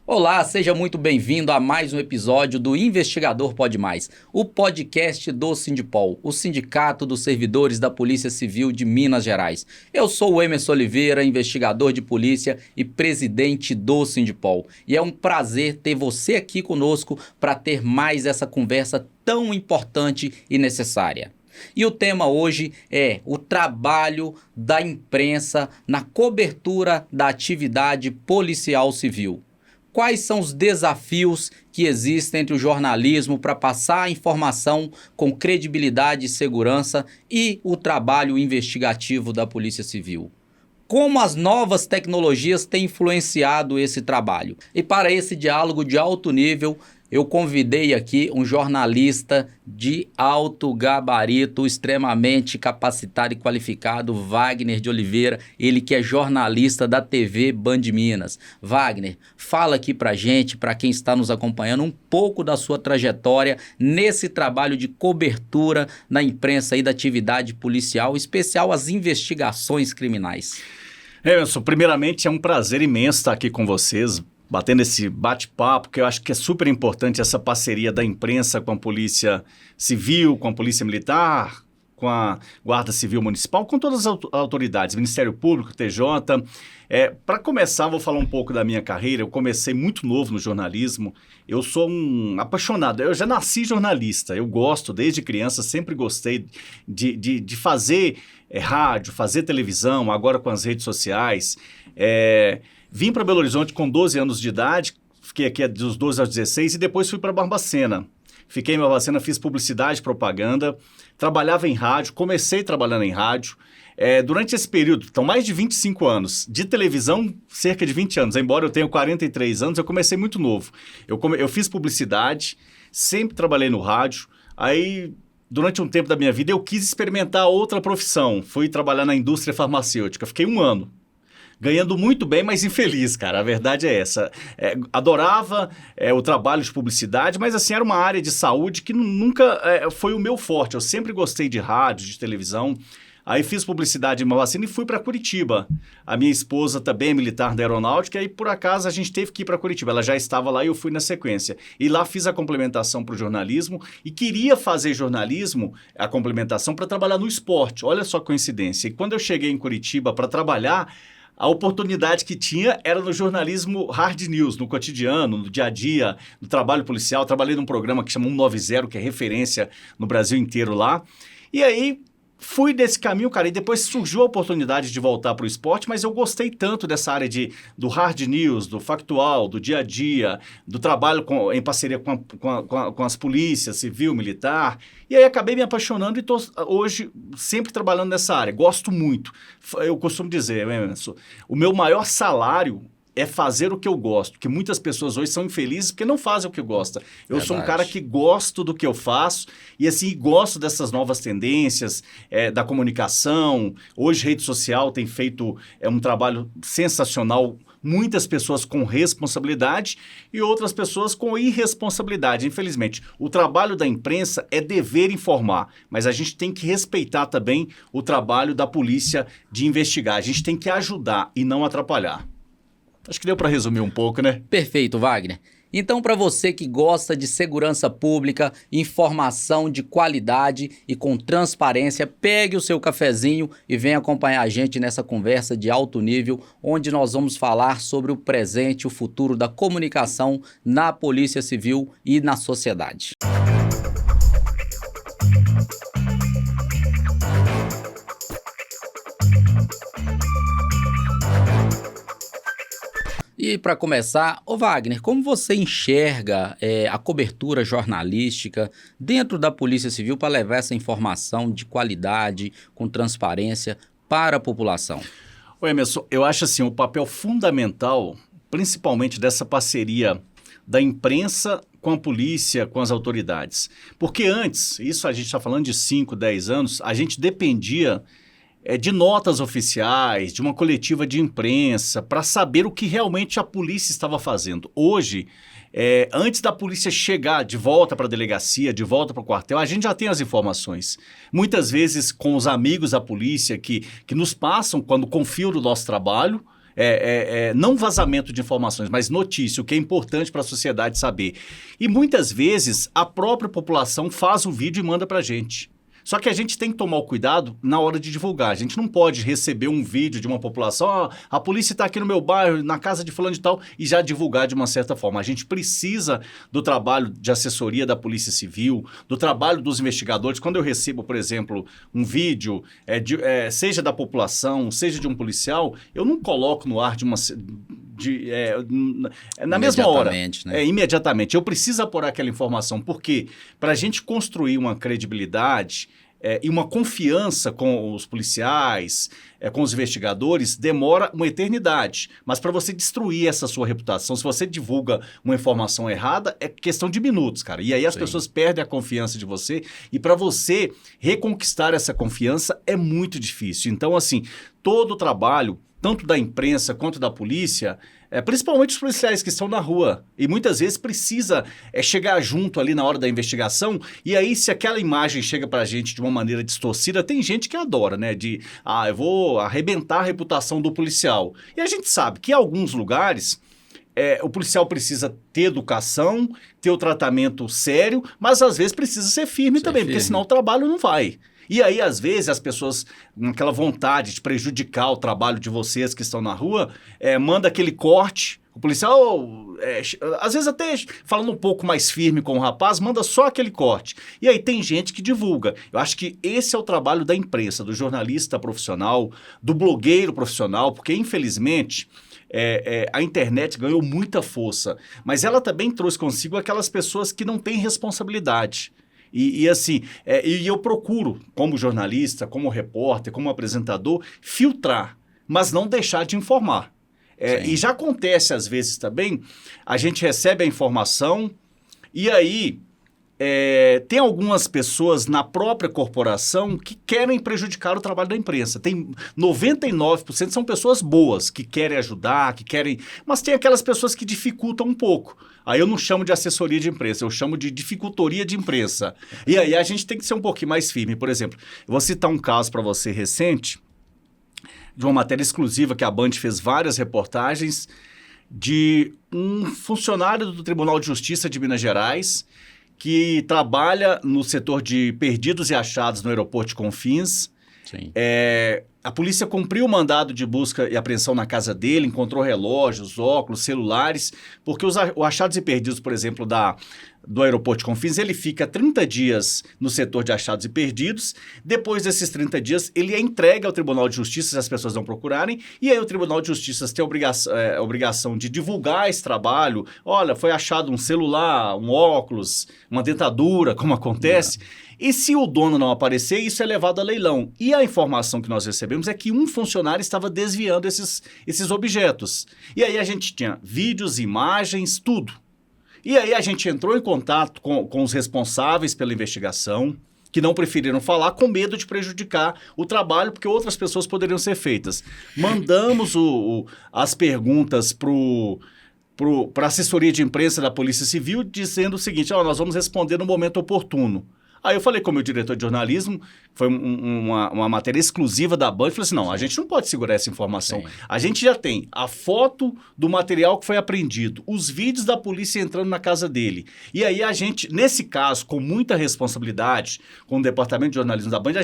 Olá, seja muito bem-vindo a mais um episódio do Investigador Pode Mais, o podcast do Sindipol, o Sindicato dos Servidores da Polícia Civil de Minas Gerais. Eu sou o Emerson Oliveira, investigador de polícia e presidente do Sindipol. E é um prazer ter você aqui conosco para ter mais essa conversa tão importante e necessária. E o tema hoje é o trabalho da imprensa na cobertura da atividade policial civil. Quais são os desafios que existem entre o jornalismo para passar a informação com credibilidade e segurança e o trabalho investigativo da Polícia Civil? Como as novas tecnologias têm influenciado esse trabalho? E para esse diálogo de alto nível, eu convidei aqui um jornalista de alto gabarito, extremamente capacitado e qualificado, Wagner de Oliveira, ele que é jornalista da TV Band Minas. Wagner, fala aqui pra gente, para quem está nos acompanhando, um pouco da sua trajetória nesse trabalho de cobertura na imprensa e da atividade policial, em especial as investigações criminais. Emerson, primeiramente é um prazer imenso estar aqui com vocês, batendo esse bate-papo, que eu acho que é super importante essa parceria da imprensa com a Polícia Civil, com a Polícia Militar, com a Guarda Civil Municipal, com todas as autoridades, Ministério Público, TJ. Para começar, vou falar um pouco da minha carreira. Eu comecei muito novo no jornalismo. Eu sou um apaixonado. Eu já nasci jornalista. Eu gosto, desde criança, sempre gostei de fazer rádio, fazer televisão, agora com as redes sociais. Vim para Belo Horizonte com 12 anos de idade, fiquei aqui dos 12 aos 16 e depois fui para Barbacena. Fiquei em Barbacena, fiz publicidade, propaganda, trabalhava em rádio, comecei trabalhando em rádio. Durante esse período, então mais de 25 anos, de televisão, cerca de 20 anos, embora eu tenha 43 anos, eu comecei muito novo. Eu fiz publicidade, sempre trabalhei no rádio, aí durante um tempo da minha vida eu quis experimentar outra profissão, fui trabalhar na indústria farmacêutica, fiquei um ano. Ganhando muito bem, mas infeliz, cara. A verdade é essa. Adorava o trabalho de publicidade, mas assim, era uma área de saúde que nunca foi o meu forte. Eu sempre gostei de rádio, de televisão. Aí fiz publicidade em Barbacena e fui para Curitiba. A minha esposa também é militar da aeronáutica e por acaso a gente teve que ir para Curitiba. Ela já estava lá e eu fui na sequência. E lá fiz a complementação para o jornalismo e queria fazer jornalismo, a complementação, para trabalhar no esporte. Olha só a coincidência. E quando eu cheguei em Curitiba para trabalhar, a oportunidade que tinha era no jornalismo hard news, no cotidiano, no dia a dia, no trabalho policial. Trabalhei num programa que chama 190, que é referência no Brasil inteiro lá. E aí fui desse caminho, cara, e depois surgiu a oportunidade de voltar para o esporte, mas eu gostei tanto dessa área do hard news, do factual, do dia a dia, do trabalho em parceria com as polícias, civil, militar, e aí acabei me apaixonando e estou hoje sempre trabalhando nessa área. Gosto muito. Eu costumo dizer, Emerson, o meu maior salário é fazer o que eu gosto, porque muitas pessoas hoje são infelizes porque não fazem o que gostam. Eu sou um cara que gosto do que eu faço e assim, gosto dessas novas tendências, da comunicação. Hoje, rede social tem feito um trabalho sensacional, muitas pessoas com responsabilidade e outras pessoas com irresponsabilidade, infelizmente. O trabalho da imprensa é dever informar, mas a gente tem que respeitar também o trabalho da polícia de investigar. A gente tem que ajudar e não atrapalhar. Acho que deu para resumir um pouco, né? Perfeito, Wagner. Então, para você que gosta de segurança pública, informação de qualidade e com transparência, pegue o seu cafezinho e venha acompanhar a gente nessa conversa de alto nível, onde nós vamos falar sobre o presente e o futuro da comunicação na Polícia Civil e na sociedade. E para começar, ô Wagner, como você enxerga a cobertura jornalística dentro da Polícia Civil para levar essa informação de qualidade, com transparência para a população? Oi, Emerson, eu acho assim, o papel fundamental, principalmente dessa parceria da imprensa com a polícia, com as autoridades. Porque antes, isso a gente está falando de 5, 10 anos, a gente dependia de notas oficiais, de uma coletiva de imprensa, para saber o que realmente a polícia estava fazendo. Hoje, antes da polícia chegar de volta para a delegacia, de volta para o quartel, a gente já tem as informações. Muitas vezes com os amigos da polícia que nos passam quando confiam no nosso trabalho, Não vazamento de informações, mas notícia, o que é importante para a sociedade saber. E muitas vezes a própria população faz o vídeo e manda para a gente. Só que a gente tem que tomar o cuidado na hora de divulgar. A gente não pode receber um vídeo de uma população, a polícia está aqui no meu bairro, na casa de fulano e tal, e já divulgar de uma certa forma. A gente precisa do trabalho de assessoria da Polícia Civil, do trabalho dos investigadores. Quando eu recebo, por exemplo, um vídeo, seja da população, seja de um policial, eu não coloco no ar na mesma hora. Né? Imediatamente. Eu preciso apurar aquela informação, porque para a gente construir uma credibilidade e uma confiança com os policiais, com os investigadores, demora uma eternidade. Mas para você destruir essa sua reputação, se você divulga uma informação errada, é questão de minutos, cara. E aí as pessoas perdem a confiança de você. E para você reconquistar essa confiança é muito difícil. Então, assim, todo o trabalho, tanto da imprensa quanto da polícia, principalmente os policiais que estão na rua, e muitas vezes precisa chegar junto ali na hora da investigação, e aí se aquela imagem chega pra gente de uma maneira distorcida, tem gente que adora, né, eu vou arrebentar a reputação do policial. E a gente sabe que em alguns lugares o policial precisa ter educação, ter o tratamento sério, mas às vezes precisa ser firme também, porque senão o trabalho não vai. E aí, às vezes, as pessoas, com aquela vontade de prejudicar o trabalho de vocês que estão na rua, manda aquele corte. O policial, às vezes até falando um pouco mais firme com o rapaz, manda só aquele corte. E aí tem gente que divulga. Eu acho que esse é o trabalho da imprensa, do jornalista profissional, do blogueiro profissional, porque, infelizmente, a internet ganhou muita força, mas ela também trouxe consigo aquelas pessoas que não têm responsabilidade. E eu procuro, como jornalista, como repórter, como apresentador, filtrar, mas não deixar de informar. E já acontece, às vezes, também, a gente recebe a informação e aí tem algumas pessoas na própria corporação que querem prejudicar o trabalho da imprensa. Tem 99% são pessoas boas, que querem ajudar, mas tem aquelas pessoas que dificultam um pouco. Aí eu não chamo de assessoria de imprensa, eu chamo de dificultoria de imprensa. E aí a gente tem que ser um pouquinho mais firme. Por exemplo, eu vou citar um caso para você recente, de uma matéria exclusiva que a Band fez várias reportagens, de um funcionário do Tribunal de Justiça de Minas Gerais, que trabalha no setor de perdidos e achados no aeroporto de Confins. Sim. A polícia cumpriu o mandado de busca e apreensão na casa dele, encontrou relógios, óculos, celulares, porque os achados e perdidos, por exemplo, do aeroporto de Confins, ele fica 30 dias no setor de achados e perdidos. Depois desses 30 dias, ele é entregue ao Tribunal de Justiça, se as pessoas não procurarem, e aí o Tribunal de Justiça tem a obrigação de divulgar esse trabalho. Olha, foi achado um celular, um óculos, uma dentadura, como acontece. E se o dono não aparecer, isso é levado a leilão. E a informação que nós recebemos é que um funcionário estava desviando esses objetos. E aí a gente tinha vídeos, imagens, tudo. E aí a gente entrou em contato com os responsáveis pela investigação, que não preferiram falar com medo de prejudicar o trabalho, porque outras pessoas poderiam ser feitas. Mandamos as perguntas para a assessoria de imprensa da Polícia Civil, dizendo o seguinte: nós vamos responder no momento oportuno. Aí eu falei com o meu diretor de jornalismo, foi uma matéria exclusiva da Band, falei assim, não, a gente não pode segurar essa informação. Sim. A gente já tem a foto do material que foi apreendido, os vídeos da polícia entrando na casa dele. E aí a gente, nesse caso, com muita responsabilidade, com o departamento de jornalismo da Band,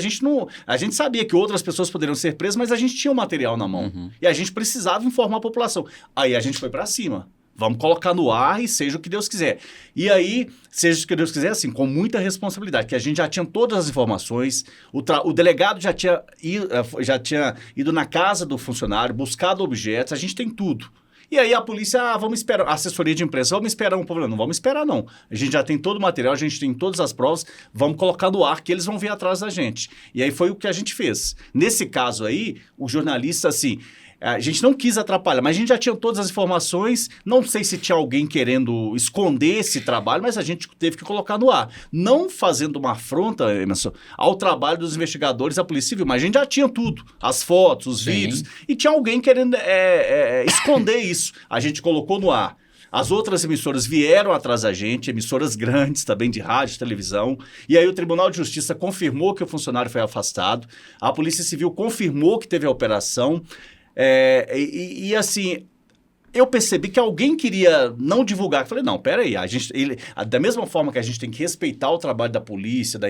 a gente sabia que outras pessoas poderiam ser presas, mas a gente tinha o material na mão. Uhum. E a gente precisava informar a população. Aí a gente foi para cima. Vamos colocar no ar e seja o que Deus quiser. E aí, seja o que Deus quiser, assim, com muita responsabilidade, que a gente já tinha todas as informações, o delegado já tinha ido na casa do funcionário, buscado objetos, a gente tem tudo. E aí a polícia, vamos esperar, a assessoria de imprensa, vamos esperar um pouco. Não vamos esperar, não. A gente já tem todo o material, a gente tem todas as provas, vamos colocar no ar que eles vão vir atrás da gente. E aí foi o que a gente fez. Nesse caso aí, o jornalista, assim... A gente não quis atrapalhar, mas a gente já tinha todas as informações. Não sei se tinha alguém querendo esconder esse trabalho, mas a gente teve que colocar no ar. Não fazendo uma afronta, Emerson, ao trabalho dos investigadores da Polícia Civil, mas a gente já tinha tudo. As fotos, os vídeos. E tinha alguém querendo esconder isso. A gente colocou no ar. As outras emissoras vieram atrás da gente, emissoras grandes também de rádio e televisão, e aí o Tribunal de Justiça confirmou que o funcionário foi afastado, a Polícia Civil confirmou que teve a operação. Assim, eu percebi que alguém queria não divulgar. Eu falei, não, peraí, da mesma forma que a gente tem que respeitar o trabalho da polícia,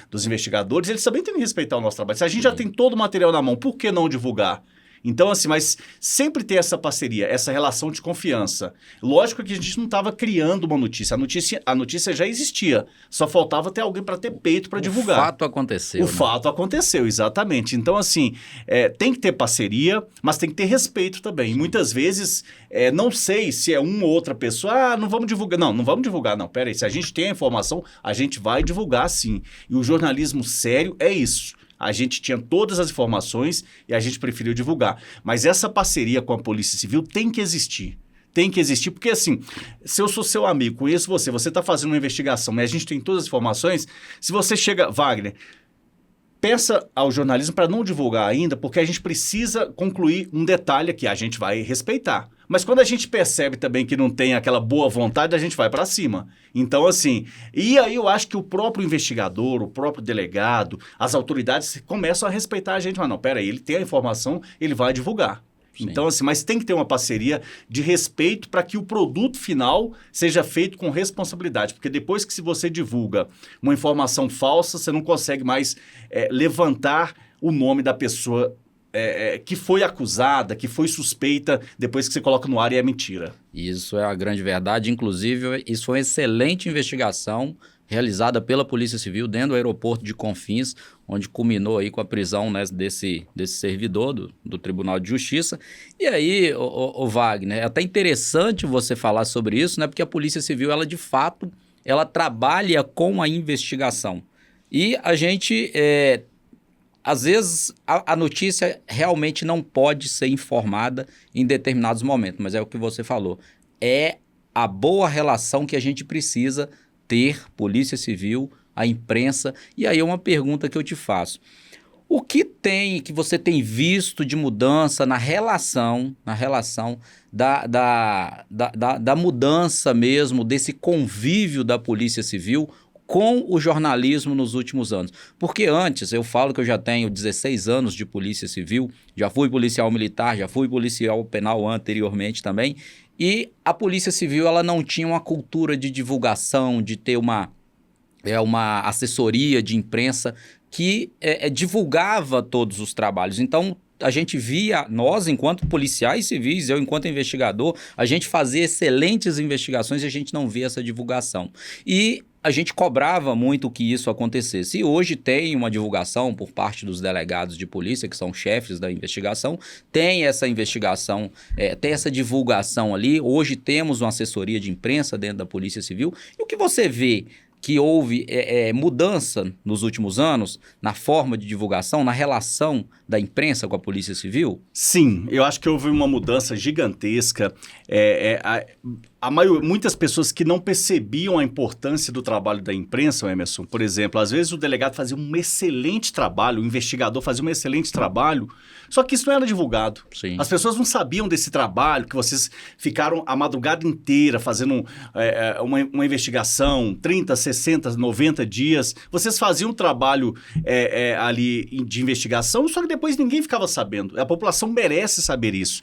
dos investigadores, eles também têm que respeitar o nosso trabalho. Se a gente já tem todo o material na mão, por que não divulgar? Então, assim, mas sempre ter essa parceria, essa relação de confiança. Lógico que a gente não estava criando uma notícia. A notícia já existia. Só faltava ter alguém para ter peito para divulgar. O fato aconteceu. O fato aconteceu, exatamente. Então, assim, tem que ter parceria, mas tem que ter respeito também. E muitas vezes, não sei se é uma ou outra pessoa, não vamos divulgar. Não vamos divulgar, não. Pera aí, se a gente tem a informação, a gente vai divulgar sim. E o jornalismo sério é isso. A gente tinha todas as informações e a gente preferiu divulgar. Mas essa parceria com a Polícia Civil tem que existir. Tem que existir, porque assim, se eu sou seu amigo, conheço você está fazendo uma investigação e a gente tem todas as informações, se você chega, Wagner, peça ao jornalismo para não divulgar ainda, porque a gente precisa concluir um detalhe que a gente vai respeitar. Mas quando a gente percebe também que não tem aquela boa vontade, a gente vai para cima. Então, assim, e aí eu acho que o próprio investigador, o próprio delegado, as autoridades começam a respeitar a gente. Mas não, peraí, ele tem a informação, ele vai divulgar. Sim. Então, assim, mas tem que ter uma parceria de respeito para que o produto final seja feito com responsabilidade. Porque depois que se você divulga uma informação falsa, você não consegue mais levantar o nome da pessoa que foi acusada, que foi suspeita, depois que você coloca no ar e é mentira. Isso é a grande verdade. Inclusive, isso foi uma excelente investigação realizada pela Polícia Civil dentro do aeroporto de Confins, onde culminou aí com a prisão, né, desse servidor do Tribunal de Justiça. E aí, o Wagner, é até interessante você falar sobre isso, né, porque a Polícia Civil, ela de fato, ela trabalha com a investigação. E a gente... às vezes, a notícia realmente não pode ser informada em determinados momentos, mas é o que você falou. É a boa relação que a gente precisa ter, Polícia Civil, a imprensa. E aí é uma pergunta que eu te faço. O que você tem visto de mudança na relação da mudança mesmo, desse convívio da Polícia Civil com o jornalismo nos últimos anos? Porque antes, eu falo que eu já tenho 16 anos de Polícia Civil, já fui policial militar, já fui policial penal anteriormente também, e a Polícia Civil ela não tinha uma cultura de divulgação, de ter uma assessoria de imprensa que divulgava todos os trabalhos. Então, a gente via, nós, enquanto policiais civis, eu, enquanto investigador, a gente fazia excelentes investigações e a gente não via essa divulgação. E a gente cobrava muito que isso acontecesse. E hoje tem uma divulgação por parte dos delegados de polícia, que são chefes da investigação, tem essa investigação, tem essa divulgação ali. Hoje temos uma assessoria de imprensa dentro da Polícia Civil. E o que você vê que houve mudança nos últimos anos na forma de divulgação, na relação da imprensa com a Polícia Civil? Sim, eu acho que houve uma mudança gigantesca. Muitas pessoas que não percebiam a importância do trabalho da imprensa, Emerson, por exemplo, às vezes o delegado fazia um excelente trabalho, o investigador fazia um excelente trabalho, só que isso não era divulgado. Sim. As pessoas não sabiam desse trabalho, que vocês ficaram a madrugada inteira fazendo uma investigação, 30, 60, 90 dias. Vocês faziam um trabalho ali de investigação, só que depois ninguém ficava sabendo. A população merece saber isso.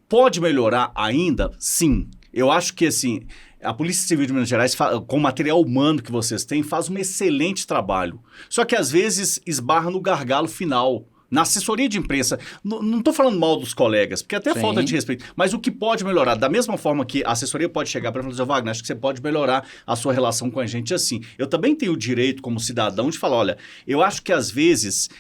Pode melhorar ainda? Sim. Eu acho que, assim, a Polícia Civil de Minas Gerais, com o material humano que vocês têm, faz um excelente trabalho. Só que, às vezes, esbarra no gargalo final, na assessoria de imprensa. Não estou falando mal dos colegas, porque até falta de respeito. Mas o que pode melhorar, da mesma forma que a assessoria pode chegar para falar, Wagner, acho que você pode melhorar a sua relação com a gente assim. Eu também tenho o direito, como cidadão, de falar, olha, eu acho que, às vezes...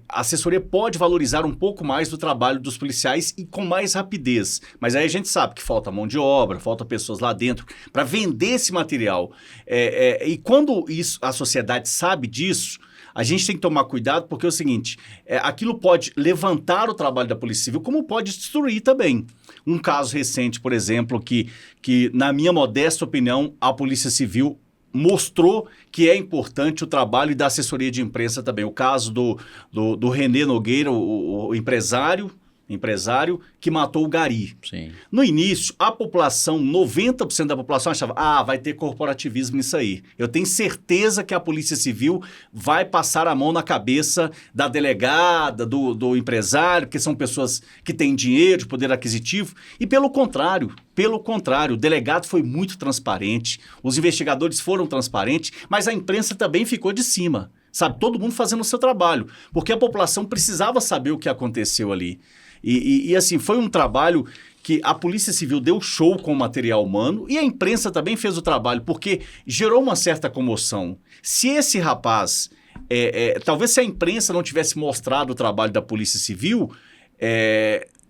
a assessoria pode valorizar um pouco mais do trabalho dos policiais e com mais rapidez. Mas aí a gente sabe que falta mão de obra, falta pessoas lá dentro para vender esse material. E quando a sociedade sabe disso, a gente tem que tomar cuidado porque é o seguinte, aquilo pode levantar o trabalho da Polícia Civil, como pode destruir também. Um caso recente, por exemplo, que na minha modesta opinião, a Polícia Civil mostrou que é importante o trabalho da assessoria de imprensa também. O caso do René Nogueira, o empresário, empresário que matou o Gari. Sim. No início, a população, 90% da população achava, vai ter corporativismo nisso aí. Eu tenho certeza que a Polícia Civil vai passar a mão na cabeça da delegada, do empresário, porque são pessoas que têm dinheiro, de poder aquisitivo. E pelo contrário, o delegado foi muito transparente, os investigadores foram transparentes, mas a imprensa também ficou de cima. Sabe, todo mundo fazendo o seu trabalho, porque a população precisava saber o que aconteceu ali. E assim, foi um trabalho que a Polícia Civil deu show com o material humano e a imprensa também fez o trabalho, porque gerou uma certa comoção. Se esse rapaz, talvez se a imprensa não tivesse mostrado o trabalho da Polícia Civil,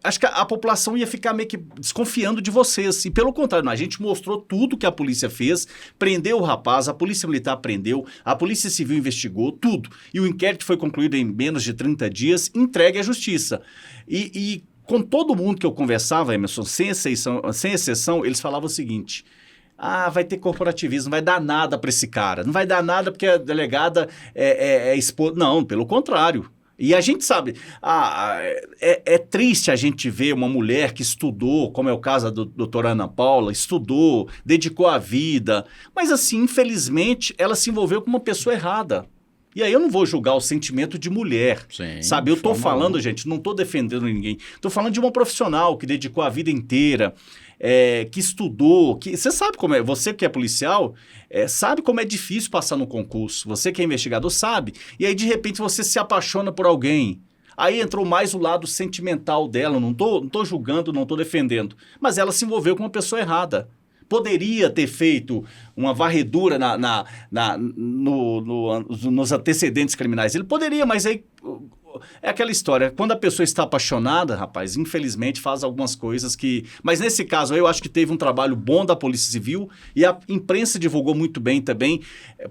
acho que a população ia ficar meio que desconfiando de vocês. E pelo contrário, a gente mostrou tudo que a polícia fez, prendeu o rapaz, a Polícia Militar prendeu, a Polícia Civil investigou, tudo. E o inquérito foi concluído em menos de 30 dias, entregue à Justiça. E com todo mundo que eu conversava, Emerson, sem exceção, eles falavam o seguinte: vai ter corporativismo, não vai dar nada para esse cara, não vai dar nada porque a delegada é exposta. Não, pelo contrário. E a gente sabe, é triste a gente ver uma mulher que estudou, como é o caso da doutora Ana Paula, estudou, dedicou a vida, mas assim, infelizmente, ela se envolveu com uma pessoa errada. E aí eu não vou julgar o sentimento de mulher, Sim, sabe? Eu estou falando, gente, não estou defendendo ninguém, estou falando de uma profissional que dedicou a vida inteira, que estudou, que você sabe como é, você que é policial, sabe como é difícil passar no concurso, você que é investigador sabe, e aí de repente você se apaixona por alguém, aí entrou mais o lado sentimental dela, não tô julgando, não estou defendendo, mas ela se envolveu com uma pessoa errada. Poderia ter feito uma varredura nos antecedentes criminais. Ele poderia, mas aí é aquela história. Quando a pessoa está apaixonada, rapaz, infelizmente faz algumas coisas que... Mas nesse caso aí eu acho que teve um trabalho bom da Polícia Civil e a imprensa divulgou muito bem também,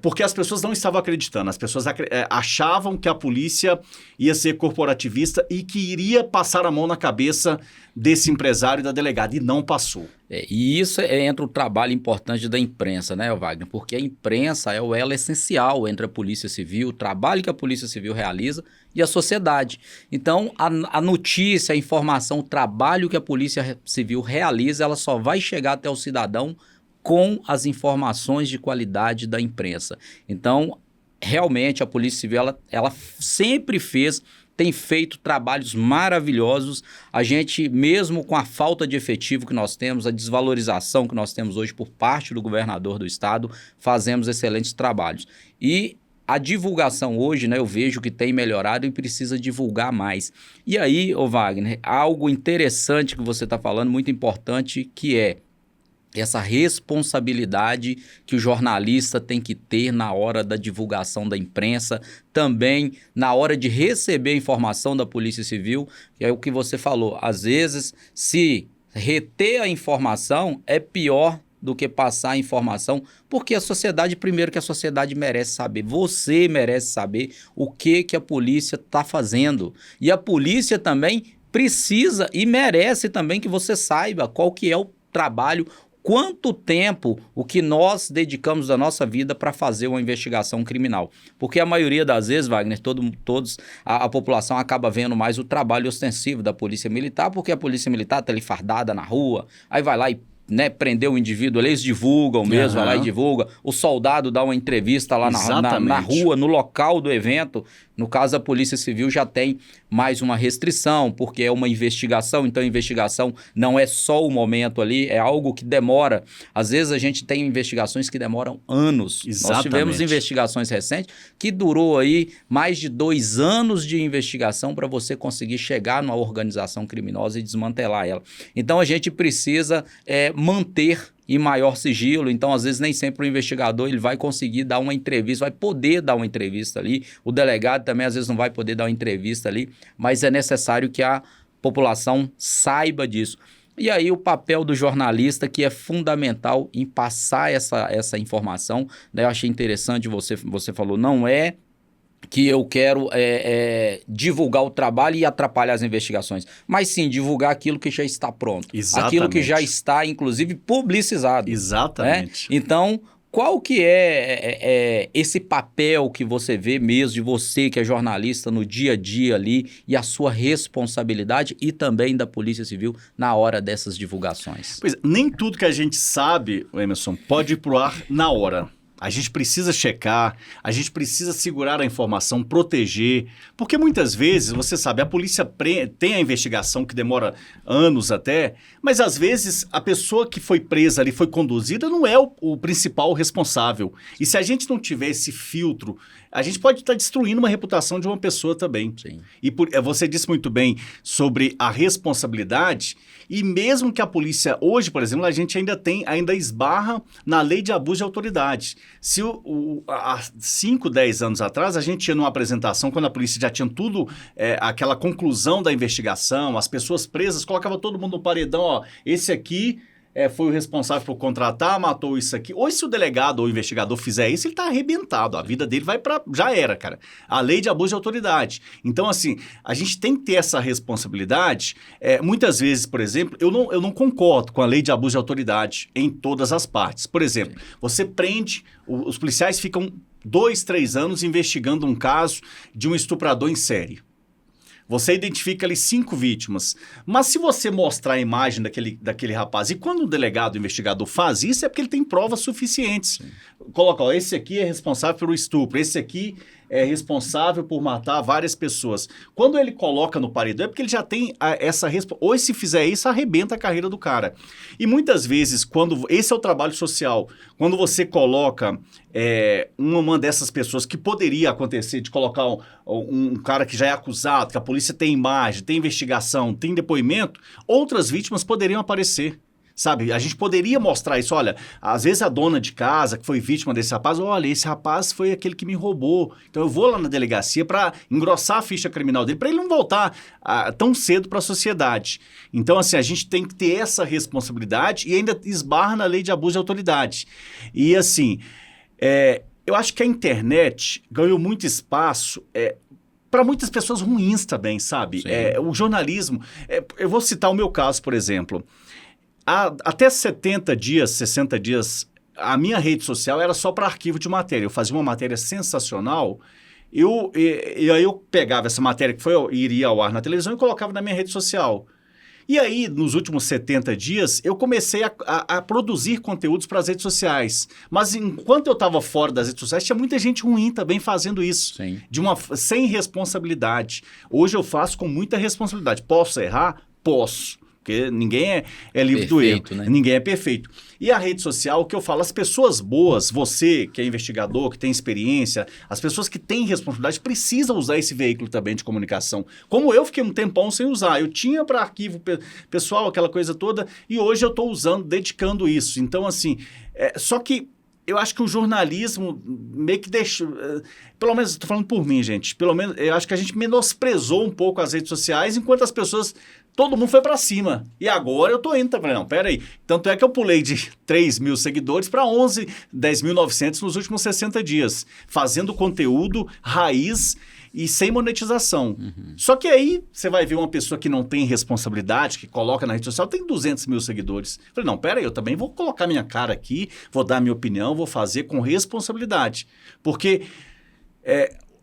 porque as pessoas não estavam acreditando. As pessoas achavam que a polícia ia ser corporativista e que iria passar a mão na cabeça desse empresário e da delegada, e não passou. E isso entra o trabalho importante da imprensa, né, Wagner? Porque a imprensa é o elo essencial entre a Polícia Civil, o trabalho que a Polícia Civil realiza e a sociedade. Então, a notícia, a informação, o trabalho que a Polícia Civil realiza, ela só vai chegar até o cidadão com as informações de qualidade da imprensa. Então, realmente, a Polícia Civil, ela sempre tem feito trabalhos maravilhosos. A gente, mesmo com a falta de efetivo que nós temos, a desvalorização que nós temos hoje por parte do governador do estado, fazemos excelentes trabalhos. E a divulgação hoje, né, eu vejo que tem melhorado e precisa divulgar mais. E aí, Wagner, algo interessante que você está falando, muito importante, que é essa responsabilidade que o jornalista tem que ter na hora da divulgação da imprensa, também na hora de receber a informação da Polícia Civil, que é o que você falou. Às vezes, se reter a informação é pior do que passar a informação, porque a sociedade, primeiro que a sociedade merece saber, você merece saber o que a polícia está fazendo. E a polícia também precisa e merece também que você saiba qual que é o trabalho, quanto tempo o que nós dedicamos da nossa vida para fazer uma investigação criminal. Porque a maioria das vezes, Wagner, a população acaba vendo mais o trabalho ostensivo da Polícia Militar, porque a Polícia Militar está ali fardada na rua, aí vai lá e prendeu o indivíduo ali, eles divulgam mesmo, vai lá e divulga. O soldado dá uma entrevista lá na rua, no local do evento. No caso, a Polícia Civil já tem mais uma restrição, porque é uma investigação, então a investigação não é só o momento ali, é algo que demora. Às vezes a gente tem investigações que demoram anos. Exatamente. Nós tivemos investigações recentes que durou aí mais de 2 anos de investigação para você conseguir chegar numa organização criminosa e desmantelar ela. Então a gente precisa manter em maior sigilo, então às vezes nem sempre o investigador ele vai conseguir dar uma entrevista, vai poder dar uma entrevista ali, o delegado também às vezes não vai poder dar uma entrevista ali, mas é necessário que a população saiba disso. E aí o papel do jornalista, que é fundamental em passar essa informação, né? Eu achei interessante, você falou, não é que eu quero divulgar o trabalho e atrapalhar as investigações, mas sim divulgar aquilo que já está pronto. Exatamente. Aquilo que já está, inclusive, publicizado. Exatamente. Né? Então, qual que é esse papel que você vê mesmo de você que é jornalista no dia a dia ali e a sua responsabilidade e também da Polícia Civil na hora dessas divulgações? Pois é, nem tudo que a gente sabe, Emerson, pode ir pro ar na hora. A gente precisa checar, a gente precisa segurar a informação, proteger, porque muitas vezes, você sabe, a polícia tem a investigação que demora anos até, mas às vezes a pessoa que foi presa ali, foi conduzida, não é o principal responsável. E se a gente não tiver esse filtro, a gente pode estar destruindo uma reputação de uma pessoa também. Sim. E você disse muito bem sobre a responsabilidade, e mesmo que a polícia, hoje, por exemplo, a gente ainda esbarra na lei de abuso de autoridade. Se há 5, 10 anos atrás, a gente ia numa apresentação, quando a polícia já tinha tudo, aquela conclusão da investigação, as pessoas presas, colocava todo mundo no paredão, ó, esse aqui foi o responsável por contratar, matou isso aqui. Hoje, se o delegado ou o investigador fizer isso, ele está arrebentado. A vida dele vai para... Já era, cara. A lei de abuso de autoridade. Então, assim, a gente tem que ter essa responsabilidade. Muitas vezes, por exemplo, eu não concordo com a lei de abuso de autoridade em todas as partes. Por exemplo, você prende... Os policiais ficam 2, 3 anos investigando um caso de um estuprador em série. Você identifica ali 5 vítimas. Mas se você mostrar a imagem daquele rapaz, e quando o delegado, o investigador faz isso, é porque ele tem provas suficientes. Sim. Coloca, ó, esse aqui é responsável pelo estupro, esse aqui é responsável por matar várias pessoas. Quando ele coloca no paredão, é porque ele já tem essa responsabilidade. Ou se fizer isso, arrebenta a carreira do cara. E muitas vezes, esse é o trabalho social, quando você coloca uma dessas pessoas que poderia acontecer, de colocar um cara que já é acusado, que a polícia tem imagem, tem investigação, tem depoimento, outras vítimas poderiam aparecer. Sabe, a gente poderia mostrar isso, olha, às vezes a dona de casa que foi vítima desse rapaz, olha, esse rapaz foi aquele que me roubou, então eu vou lá na delegacia para engrossar a ficha criminal dele, para ele não voltar tão cedo para a sociedade. Então, assim, a gente tem que ter essa responsabilidade e ainda esbarra na lei de abuso de autoridade. E, assim, eu acho que a internet ganhou muito espaço... para muitas pessoas ruins também, sabe? O jornalismo... eu vou citar o meu caso, por exemplo. Até 70 dias, 60 dias, a minha rede social era só para arquivo de matéria. Eu fazia uma matéria sensacional, e aí eu pegava essa matéria que iria ao ar na televisão e colocava na minha rede social. E aí, nos últimos 70 dias, eu comecei a produzir conteúdos para as redes sociais. Mas enquanto eu estava fora das redes sociais, tinha muita gente ruim também fazendo isso. Sim. Sem responsabilidade. Hoje eu faço com muita responsabilidade. Posso errar? Posso. Porque ninguém é livre do erro, né? Ninguém é perfeito. E a rede social, o que eu falo, as pessoas boas, você que é investigador, que tem experiência, as pessoas que têm responsabilidade precisam usar esse veículo também de comunicação. Como eu fiquei um tempão sem usar. Eu tinha para arquivo pessoal, aquela coisa toda, e hoje eu estou usando, dedicando isso. Então, assim, só que eu acho que o jornalismo meio que deixou... Pelo menos, estou falando por mim, gente. Pelo menos, eu acho que a gente menosprezou um pouco as redes sociais, enquanto as pessoas... Todo mundo foi para cima. E agora eu tô indo também. Não, peraí. Tanto é que eu pulei de 3 mil seguidores para 10.900 nos últimos 60 dias. Fazendo conteúdo raiz e sem monetização. Uhum. Só que aí você vai ver uma pessoa que não tem responsabilidade, que coloca na rede social, tem 200 mil seguidores. Eu falei, não, peraí, eu também vou colocar minha cara aqui, vou dar minha opinião, vou fazer com responsabilidade. Porque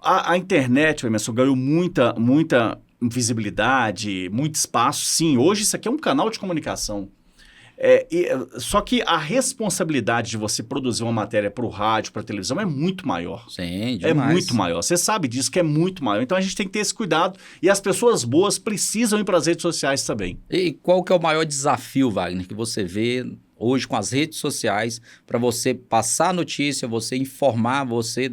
a internet, Emerson, ganhou muita visibilidade, muito espaço. Sim, hoje isso aqui é um canal de comunicação. Só que a responsabilidade de você produzir uma matéria para o rádio, para a televisão é muito maior. Sim, demais. É muito maior. Você sabe disso, que é muito maior. Então a gente tem que ter esse cuidado e as pessoas boas precisam ir para as redes sociais também. E qual que é o maior desafio, Wagner, que você vê hoje com as redes sociais para você passar notícia, você informar, você...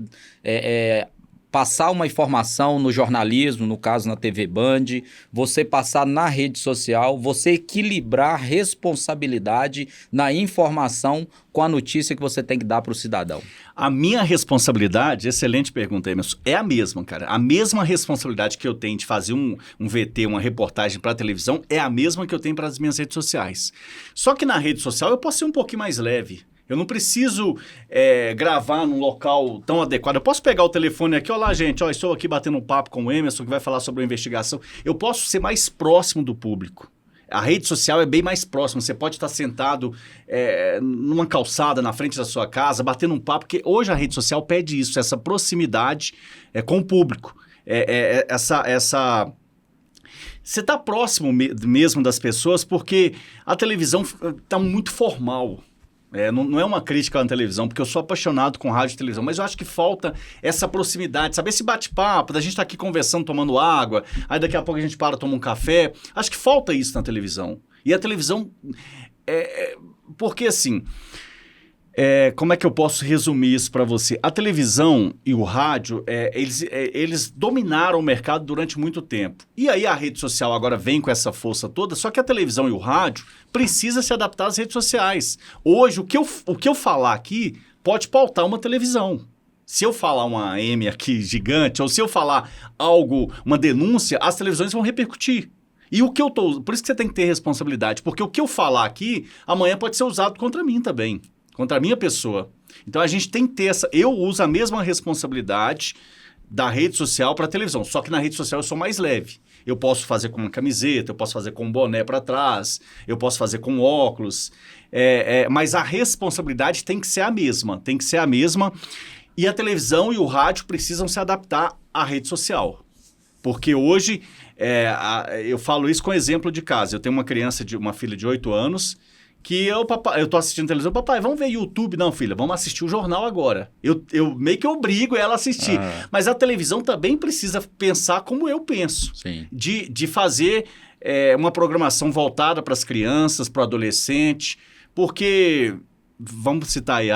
passar uma informação no jornalismo, no caso na TV Band, você passar na rede social, você equilibrar a responsabilidade na informação com a notícia que você tem que dar para o cidadão? A minha responsabilidade, excelente pergunta, Emerson, é a mesma, cara. A mesma responsabilidade que eu tenho de fazer um VT, uma reportagem para a televisão, é a mesma que eu tenho para as minhas redes sociais. Só que na rede social eu posso ser um pouquinho mais leve. Eu não preciso gravar num local tão adequado. Eu posso pegar o telefone aqui, olá gente, estou aqui batendo um papo com o Emerson que vai falar sobre a investigação. Eu posso ser mais próximo do público. A rede social é bem mais próxima. Você pode estar sentado numa calçada na frente da sua casa, batendo um papo, porque hoje a rede social pede isso, essa proximidade com o público. Você está próximo mesmo das pessoas, porque a televisão está muito formal. Não é uma crítica à televisão, porque eu sou apaixonado com rádio e televisão, mas eu acho que falta essa proximidade, sabe? Esse bate-papo, da gente estar aqui conversando, tomando água, aí daqui a pouco a gente para, toma um café. Acho que falta isso na televisão. E a televisão, porque assim, como é que eu posso resumir isso para você? A televisão e o rádio, eles dominaram o mercado durante muito tempo. E aí a rede social agora vem com essa força toda, só que a televisão e o rádio precisa se adaptar às redes sociais. Hoje, o que eu falar aqui pode pautar uma televisão. Se eu falar uma M aqui gigante, ou se eu falar algo, uma denúncia, as televisões vão repercutir. E por isso que você tem que ter responsabilidade, porque o que eu falar aqui, amanhã pode ser usado contra mim também. Contra a minha pessoa. Então a gente tem que ter eu uso a mesma responsabilidade da rede social para a televisão, só que na rede social eu sou mais leve. Eu posso fazer com uma camiseta, eu posso fazer com um boné para trás, eu posso fazer com óculos, mas a responsabilidade tem que ser a mesma, e a televisão e o rádio precisam se adaptar à rede social. Porque hoje, eu falo isso com exemplo de casa, eu tenho uma filha de 8 anos, que eu tô assistindo televisão, papai, vamos ver YouTube? Não, filha, vamos assistir o jornal agora. Eu meio que obrigo ela a assistir. Mas a televisão também precisa pensar como eu penso. Sim. De fazer uma programação voltada para as crianças, para o adolescente, porque... Vamos citar aí,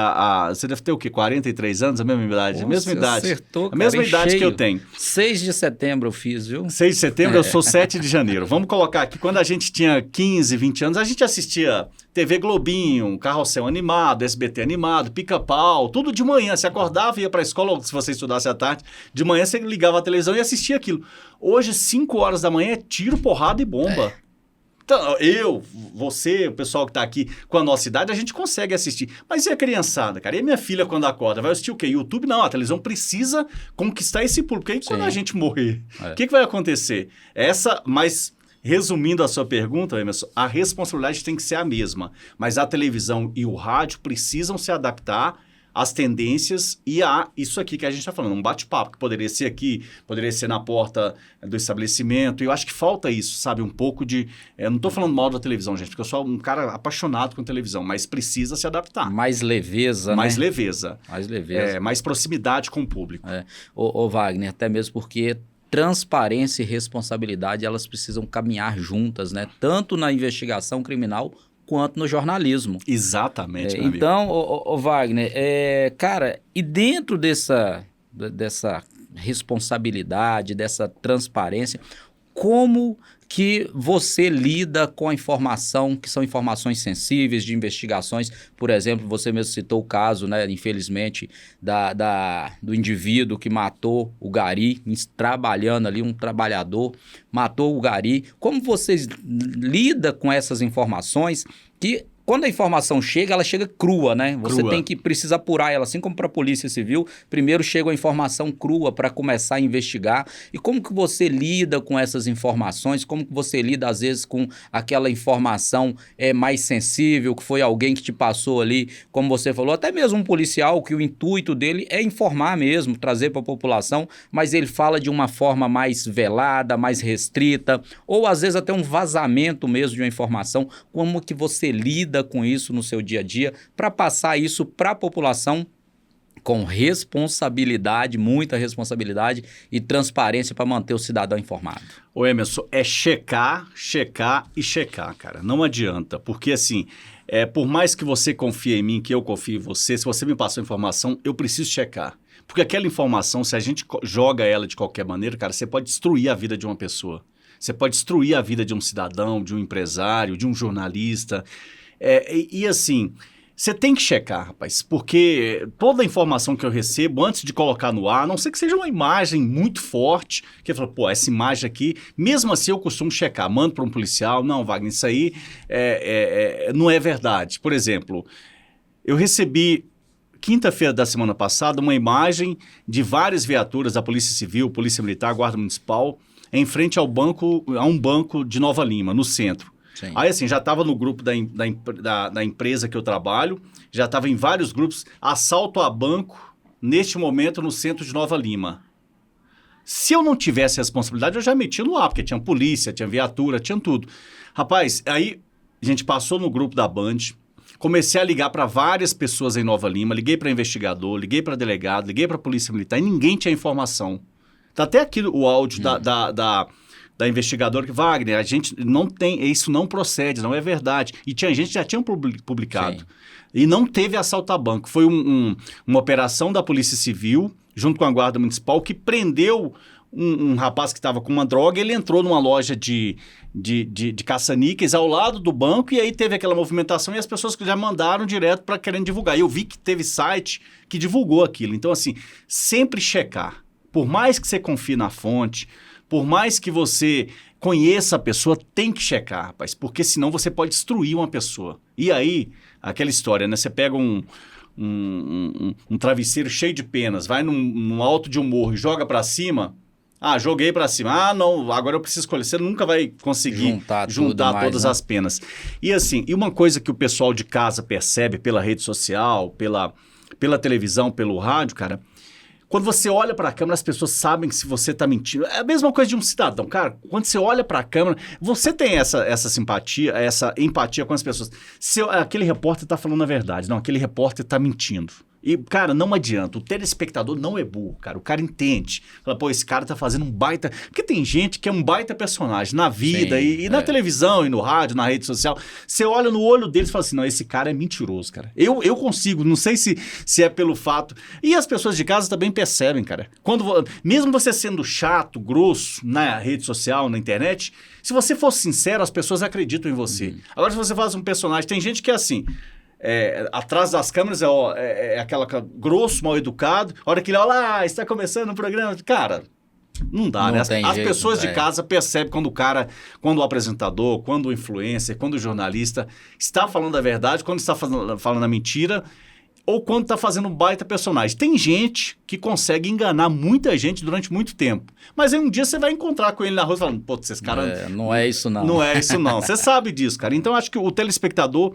você deve ter o quê? 43 anos? A mesma idade? Nossa, a mesma idade. Acertou, cara, a mesma idade cheio. que eu tenho. 6 de setembro eu fiz, viu? 6 de setembro, eu sou 7 de janeiro. Vamos colocar aqui, quando a gente tinha 15, 20 anos, a gente assistia TV Globinho, Carrossel Animado, SBT Animado, Pica-Pau, tudo de manhã. Você acordava e ia para a escola, ou se você estudasse à tarde, de manhã você ligava a televisão e assistia aquilo. Hoje, 5 horas da manhã, é tiro, porrada e bomba. Então, você, o pessoal que está aqui com a nossa idade, a gente consegue assistir. Mas e a criançada, cara? E a minha filha, quando acorda, vai assistir o quê? YouTube? Não, a televisão precisa conquistar esse público. E aí, quando a gente morrer, o que vai acontecer? Mas, resumindo a sua pergunta, Emerson, a responsabilidade tem que ser a mesma. Mas a televisão e o rádio precisam se adaptar às tendências e a isso aqui que a gente está falando, um bate-papo que poderia ser aqui, poderia ser na porta do estabelecimento, e eu acho que falta isso, sabe, um pouco de... Eu não estou falando mal da televisão, gente, porque eu sou um cara apaixonado com televisão, mas precisa se adaptar. Mais leveza, mais né? leveza. Mais leveza. Mais proximidade com o público. Ô Wagner, até mesmo porque transparência e responsabilidade, elas precisam caminhar juntas, né? Tanto na investigação criminal quanto no jornalismo. Exatamente, meu então, ô Wagner, cara, e dentro dessa responsabilidade, dessa transparência, como que você lida com a informação, que são informações sensíveis de investigações? Por exemplo, você mesmo citou o caso, né, infelizmente, do indivíduo que matou o gari, trabalhando ali, um trabalhador, matou o gari. Como vocês lidam com essas informações que... Quando a informação chega, ela chega crua, né? Você precisa apurar ela, assim como para a Polícia Civil. Primeiro chega a informação crua para começar a investigar. E como que você lida com essas informações? Como que você lida, às vezes, com aquela informação mais sensível, que foi alguém que te passou ali, como você falou, até mesmo um policial, que o intuito dele é informar mesmo, trazer para a população, mas ele fala de uma forma mais velada, mais restrita, ou às vezes até um vazamento mesmo de uma informação. Como que você lida com isso no seu dia a dia, para passar isso para a população com responsabilidade, muita responsabilidade e transparência para manter o cidadão informado? Ô Emerson, checar e checar, cara. Não adianta, porque assim, por mais que você confie em mim, que eu confie em você, se você me passou informação, eu preciso checar. Porque aquela informação, se a gente joga ela de qualquer maneira, cara, você pode destruir a vida de uma pessoa. Você pode destruir a vida de um cidadão, de um empresário, de um jornalista. E assim, você tem que checar, rapaz, porque toda a informação que eu recebo, antes de colocar no ar, a não ser que seja uma imagem muito forte, que eu falo, pô, essa imagem aqui, mesmo assim eu costumo checar, mando para um policial, não, Wagner, isso aí não é verdade. Por exemplo, eu recebi, quinta-feira da semana passada, uma imagem de várias viaturas da Polícia Civil, Polícia Militar, Guarda Municipal, em frente a um banco de Nova Lima, no centro. Sim. Aí, assim, já estava no grupo da empresa que eu trabalho, já estava em vários grupos, assalto a banco, neste momento, no centro de Nova Lima. Se eu não tivesse responsabilidade, eu já metia no ar, porque tinha polícia, tinha viatura, tinha tudo. Rapaz, aí a gente passou no grupo da Band, comecei a ligar para várias pessoas em Nova Lima, liguei para investigador, liguei para delegado, liguei para polícia militar e ninguém tinha informação. Tá até aqui o áudio da investigadora que, Wagner, a gente não tem, isso não procede, não é verdade. E tinha gente que já tinha publicado. Sim. E não teve assalto a banco. Foi uma operação da Polícia Civil, junto com a Guarda Municipal, que prendeu um rapaz que estava com uma droga. Ele entrou numa loja de caça-níqueis ao lado do banco e aí teve aquela movimentação e as pessoas que já mandaram direto para querendo divulgar. E eu vi que teve site que divulgou aquilo. Então, assim, sempre checar. Por mais que você confie na fonte, por mais que você conheça a pessoa, tem que checar, rapaz, porque senão você pode destruir uma pessoa. E aí, aquela história, né? Você pega um travesseiro cheio de penas, vai num alto de um morro e joga pra cima. Ah, joguei pra cima. Ah, não, agora eu preciso escolher. Você nunca vai conseguir juntar mais, todas né? as penas. E assim, e uma coisa que o pessoal de casa percebe pela rede social, pela televisão, pelo rádio, cara, quando você olha para a câmera, as pessoas sabem que se você está mentindo. É a mesma coisa de um cidadão. Cara, quando você olha para a câmera, você tem essa simpatia, essa empatia com as pessoas. Se aquele repórter está falando a verdade. Não, aquele repórter está mentindo. E, cara, não adianta. O telespectador não é burro, cara. O cara entende. Fala, pô, esse cara tá fazendo um baita... Porque tem gente que é um baita personagem na vida. Sim, e na televisão, e no rádio, na rede social. Você olha no olho deles e fala assim, não, esse cara é mentiroso, cara. Eu consigo, não sei se é pelo fato... E as pessoas de casa também percebem, cara. Mesmo você sendo chato, grosso, na rede social, na internet, se você for sincero, as pessoas acreditam em você. Agora, se você faz um personagem... Tem gente que é assim... atrás das câmeras é aquela grosso, mal educado. A hora que ele olha lá, está começando o programa. Cara, não dá, Não né? tem As jeito, pessoas de casa percebem quando o apresentador, quando o influencer, quando o jornalista está falando a verdade, quando está falando a mentira, ou quando está fazendo um baita personagem. Tem gente que consegue enganar muita gente durante muito tempo. Mas aí um dia você vai encontrar com ele na rua falando, pô, esses caras... não é isso não. Não é isso não. Você sabe disso, cara. Então, acho que o telespectador...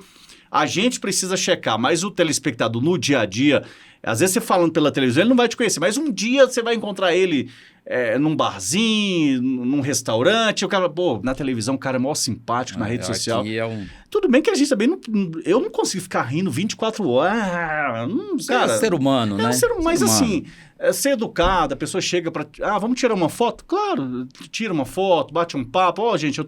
A gente precisa checar, mas o telespectador no dia a dia, às vezes você falando pela televisão, ele não vai te conhecer, mas um dia você vai encontrar ele num barzinho, num restaurante, o cara, pô, na televisão o cara é mó simpático, na rede social. Tudo bem que a gente também eu não consigo ficar rindo 24 horas. Cara, é ser humano, né? Mas assim, ser educado, a pessoa chega pra... vamos tirar uma foto? Claro, tira uma foto, bate um papo. Gente,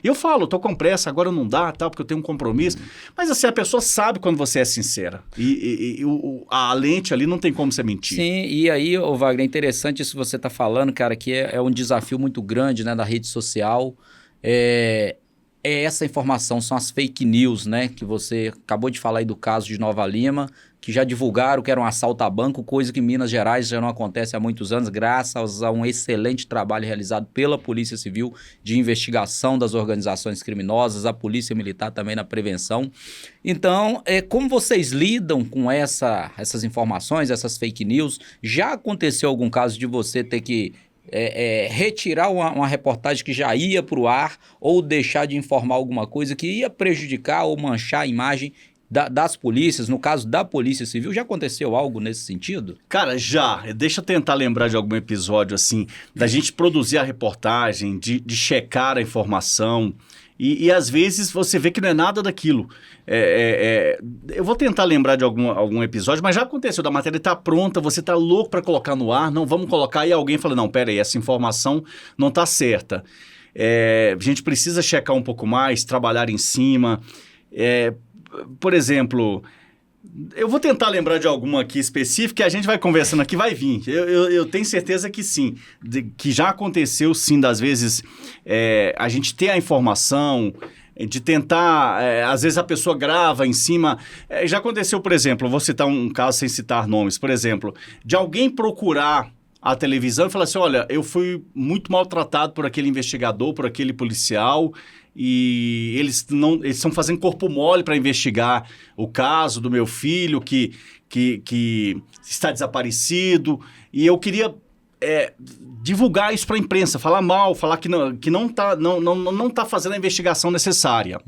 eu falo, eu tô com pressa, agora não dá, tal, porque eu tenho um compromisso. Mas assim, a pessoa sabe quando você é sincera. E a lente ali não tem como você mentir. Sim, e aí, Wagner, é interessante isso que você tá falando, cara, que é um desafio muito grande, né, da rede social. Essa informação, são as fake news, né, que você acabou de falar aí do caso de Nova Lima, que já divulgaram que era um assalto a banco, coisa que em Minas Gerais já não acontece há muitos anos, graças a um excelente trabalho realizado pela Polícia Civil de investigação das organizações criminosas, a Polícia Militar também na prevenção. Então, como vocês lidam com essas informações, essas fake news? Já aconteceu algum caso de você ter que retirar uma reportagem que já ia para o ar ou deixar de informar alguma coisa que ia prejudicar ou manchar a imagem das polícias, no caso da Polícia Civil? Já aconteceu algo nesse sentido? Cara, já. Deixa eu tentar lembrar de algum episódio assim, da gente produzir a reportagem, de checar a informação. E às vezes você vê que não é nada daquilo. Eu vou tentar lembrar de algum episódio, mas já aconteceu, da matéria está pronta, você está louco para colocar no ar, não, vamos colocar, e alguém fala, não, pera aí, essa informação não está certa. A gente precisa checar um pouco mais, trabalhar em cima. Por exemplo... Eu vou tentar lembrar de alguma aqui específica e a gente vai conversando aqui, vai vir. Eu tenho certeza que sim, que já aconteceu sim, das vezes a gente ter a informação, de tentar, às vezes a pessoa grava em cima. Já aconteceu, por exemplo, vou citar um caso sem citar nomes, por exemplo, de alguém procurar a televisão e falar assim, olha, eu fui muito maltratado por aquele investigador, por aquele policial... E eles estão fazendo corpo mole para investigar o caso do meu filho que está desaparecido. E eu queria divulgar isso para a imprensa, falar mal, falar que não tá fazendo a investigação necessária.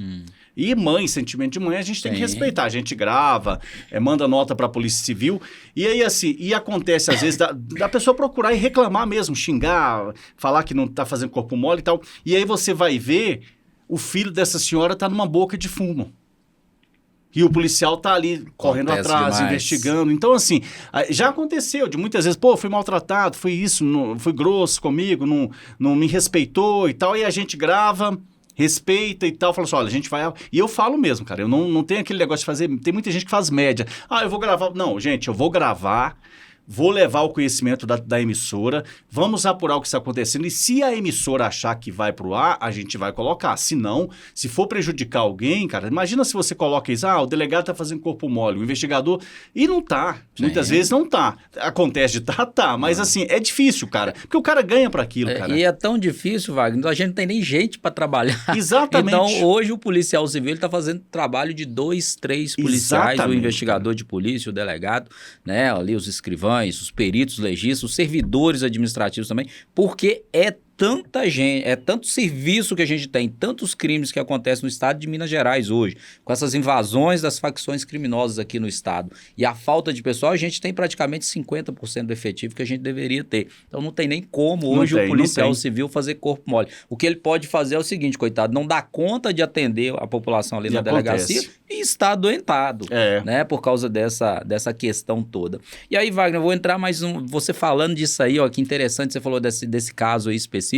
E mãe, sentimento de mãe, a gente tem que respeitar. A gente grava, manda nota para a Polícia Civil. E aí, assim, acontece às vezes da pessoa procurar e reclamar mesmo, xingar, falar que não tá fazendo corpo mole e tal. E aí você vai ver, o filho dessa senhora tá numa boca de fumo. E o policial tá ali correndo atrás, investigando. Então, assim, já aconteceu de muitas vezes, fui maltratado, fui isso, fui grosso comigo, não me respeitou e tal. E a gente grava, respeita e tal, fala assim, olha, a gente vai... E eu falo mesmo, cara, eu não tenho aquele negócio de fazer... Tem muita gente que faz média. Eu vou gravar... Não, gente, eu vou gravar... Vou levar o conhecimento da emissora, vamos apurar o que está acontecendo e se a emissora achar que vai para o ar, a gente vai colocar. Se não, se for prejudicar alguém, cara, imagina se você coloca isso, o delegado está fazendo corpo mole, o investigador... E não tá. Muitas vezes não tá. Acontece de tá, mas assim, é difícil, cara, porque o cara ganha para aquilo, cara. E é tão difícil, Wagner, a gente não tem nem gente para trabalhar. Exatamente. Então, hoje o policial civil está fazendo trabalho de 2, 3 policiais, o investigador de polícia, o delegado, né, ali os escrivães, os peritos legistas, os servidores administrativos também, porque é tanta gente, é tanto serviço que a gente tem, tantos crimes que acontecem no estado de Minas Gerais hoje, com essas invasões das facções criminosas aqui no estado. E a falta de pessoal, a gente tem praticamente 50% do efetivo que a gente deveria ter. Então não tem nem como hoje o policial civil fazer corpo mole. O que ele pode fazer é o seguinte, coitado, não dá conta de atender a população ali na delegacia e está adoentado, né, por causa dessa questão toda. E aí, Wagner, eu vou entrar mais você falando disso aí, ó, que interessante, você falou desse caso aí específico.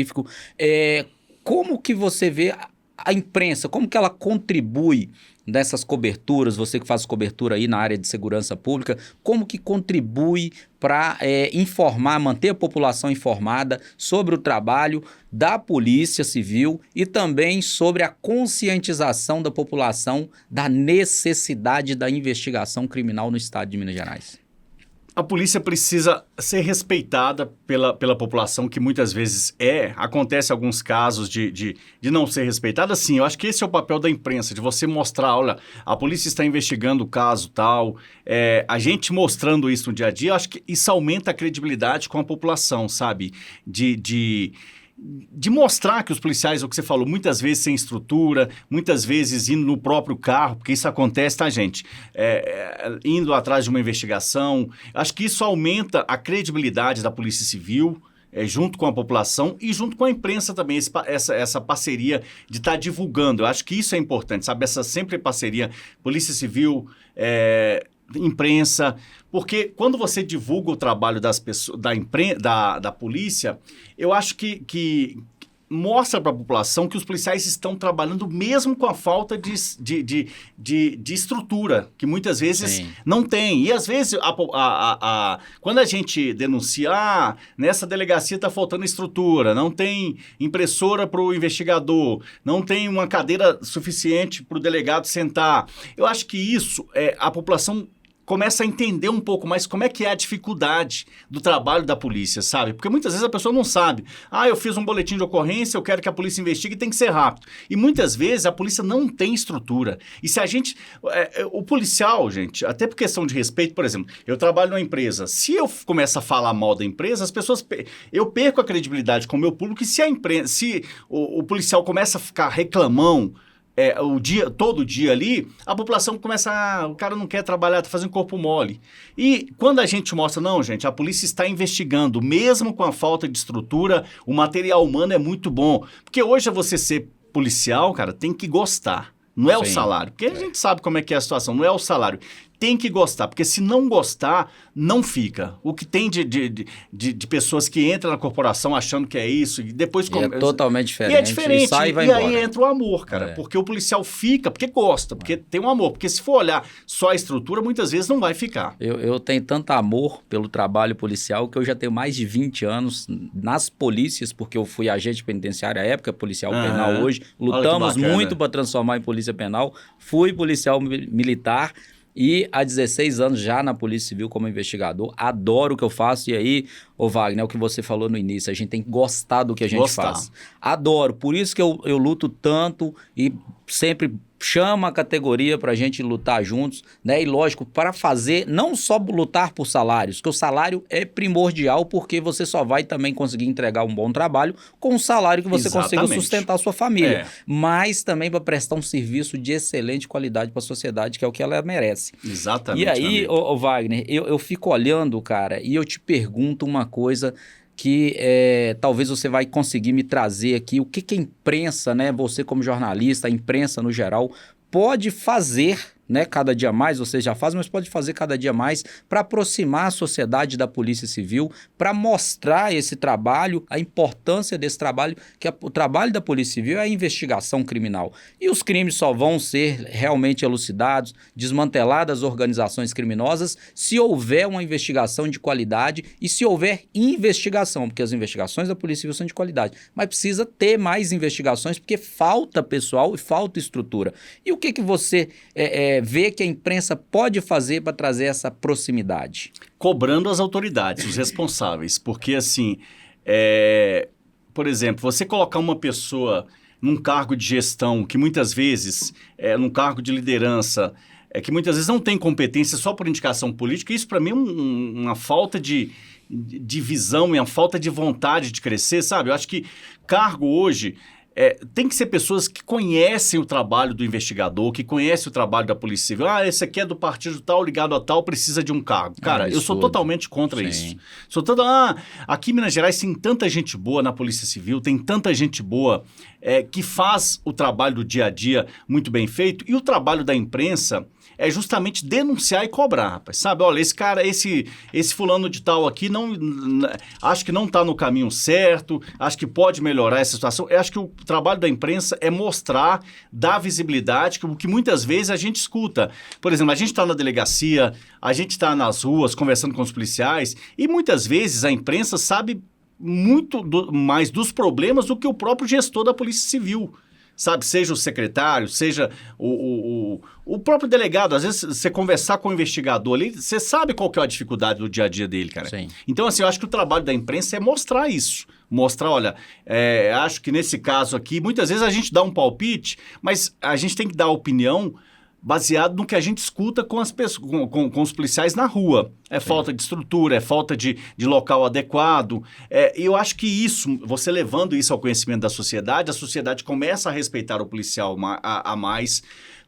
Como que você vê a imprensa, como que ela contribui nessas coberturas, você que faz cobertura aí na área de segurança pública, como que contribui para informar, manter a população informada sobre o trabalho da Polícia Civil e também sobre a conscientização da população da necessidade da investigação criminal no estado de Minas Gerais? A polícia precisa ser respeitada pela população, que muitas vezes acontece alguns casos de não ser respeitada. Sim, eu acho que esse é o papel da imprensa, de você mostrar, olha, a polícia está investigando o caso tal, a gente mostrando isso no dia a dia, eu acho que isso aumenta a credibilidade com a população, sabe? De mostrar que os policiais, é o que você falou, muitas vezes sem estrutura, muitas vezes indo no próprio carro, porque isso acontece, tá, gente? Indo atrás de uma investigação. Acho que isso aumenta a credibilidade da Polícia Civil, junto com a população e junto com a imprensa também, essa parceria de estar divulgando. Eu acho que isso é importante, sabe? Essa sempre parceria Polícia Civil, imprensa, porque quando você divulga o trabalho das pessoas, da polícia, eu acho que mostra para a população que os policiais estão trabalhando mesmo com a falta de estrutura, que muitas vezes não tem. E às vezes, quando a gente denuncia, nessa delegacia está faltando estrutura, não tem impressora para o investigador, não tem uma cadeira suficiente para o delegado sentar. Eu acho que isso, a população começa a entender um pouco mais como é que é a dificuldade do trabalho da polícia, sabe? Porque muitas vezes a pessoa não sabe. Eu fiz um boletim de ocorrência, eu quero que a polícia investigue e tem que ser rápido. E muitas vezes a polícia não tem estrutura. E se a gente... o policial, gente, até por questão de respeito, por exemplo, eu trabalho numa empresa. Se eu começo a falar mal da empresa, as pessoas... Eu perco a credibilidade com o meu público e se o policial começa a ficar reclamão, todo dia ali, a população começa, o cara não quer trabalhar, tá fazendo corpo mole. E quando a gente mostra, não, gente, a polícia está investigando, mesmo com a falta de estrutura, o material humano é muito bom. Porque hoje você ser policial, cara, tem que gostar. Não é o salário, porque a gente sabe como é que é a situação, não é o salário. Tem que gostar, porque se não gostar, não fica. O que tem de pessoas que entram na corporação achando que é isso e depois... É totalmente diferente. E é diferente. E sai e vai embora. Aí entra o amor, cara. Porque o policial fica, porque gosta, porque tem um amor. Porque se for olhar só a estrutura, muitas vezes não vai ficar. Eu tenho tanto amor pelo trabalho policial que eu já tenho mais de 20 anos nas polícias, porque eu fui agente penitenciário à época, policial penal hoje. Lutamos muito para transformar em polícia penal. Fui policial militar. E há 16 anos já na Polícia Civil como investigador, adoro o que eu faço. E aí, Wagner, é o que você falou no início, a gente tem que gostar do que a gente faz. Adoro, por isso que eu luto tanto e sempre chama a categoria para a gente lutar juntos, né? E lógico, para fazer, não só lutar por salários, que o salário é primordial, porque você só vai também conseguir entregar um bom trabalho com um salário que você consiga sustentar a sua família, mas também para prestar um serviço de excelente qualidade para a sociedade, que é o que ela merece. Exatamente. E aí, ô Wagner, eu fico olhando, cara, e eu te pergunto uma coisa que talvez você vai conseguir me trazer aqui, o que a imprensa, né, você como jornalista, a imprensa no geral, pode fazer, né, cada dia mais, você já faz, mas pode fazer cada dia mais para aproximar a sociedade da Polícia Civil, para mostrar esse trabalho, a importância desse trabalho, que o trabalho da Polícia Civil é a investigação criminal. E os crimes só vão ser realmente elucidados, desmanteladas organizações criminosas, se houver uma investigação de qualidade e se houver investigação, porque as investigações da Polícia Civil são de qualidade, mas precisa ter mais investigações, porque falta pessoal e falta estrutura. E o que você vê que a imprensa pode fazer para trazer essa proximidade? Cobrando as autoridades, os responsáveis, porque assim, por exemplo, você colocar uma pessoa num cargo de gestão, que muitas vezes, num cargo de liderança, que muitas vezes não tem competência só por indicação política, isso para mim é uma falta de visão e uma falta de vontade de crescer, sabe? Eu acho que cargo hoje... tem que ser pessoas que conhecem o trabalho do investigador, que conhecem o trabalho da Polícia Civil. Esse aqui é do partido tal, ligado a tal, precisa de um cargo. Cara, eu sou totalmente contra isso. Aqui em Minas Gerais tem tanta gente boa na Polícia Civil, tem tanta gente boa que faz o trabalho do dia a dia muito bem feito, e o trabalho da imprensa é justamente denunciar e cobrar, rapaz, sabe? Olha, esse cara, esse fulano de tal aqui, acho que não está no caminho certo, acho que pode melhorar essa situação. Eu acho que o trabalho da imprensa é mostrar, dar visibilidade, o que muitas vezes a gente escuta. Por exemplo, a gente está na delegacia, a gente está nas ruas conversando com os policiais, e muitas vezes a imprensa sabe muito mais dos problemas do que o próprio gestor da Polícia Civil. Sabe, seja o secretário, seja o próprio delegado. Às vezes, você conversar com o investigador ali, você sabe qual que é a dificuldade do dia a dia dele, cara. Sim. Então, assim, eu acho que o trabalho da imprensa é mostrar isso. Mostrar, olha, acho que nesse caso aqui, muitas vezes a gente dá um palpite, mas a gente tem que dar opinião baseado no que a gente escuta com as pessoas, com os policiais na rua. Falta de estrutura, falta de local adequado. E eu acho que isso, você levando isso ao conhecimento da sociedade, a sociedade começa a respeitar o policial a mais.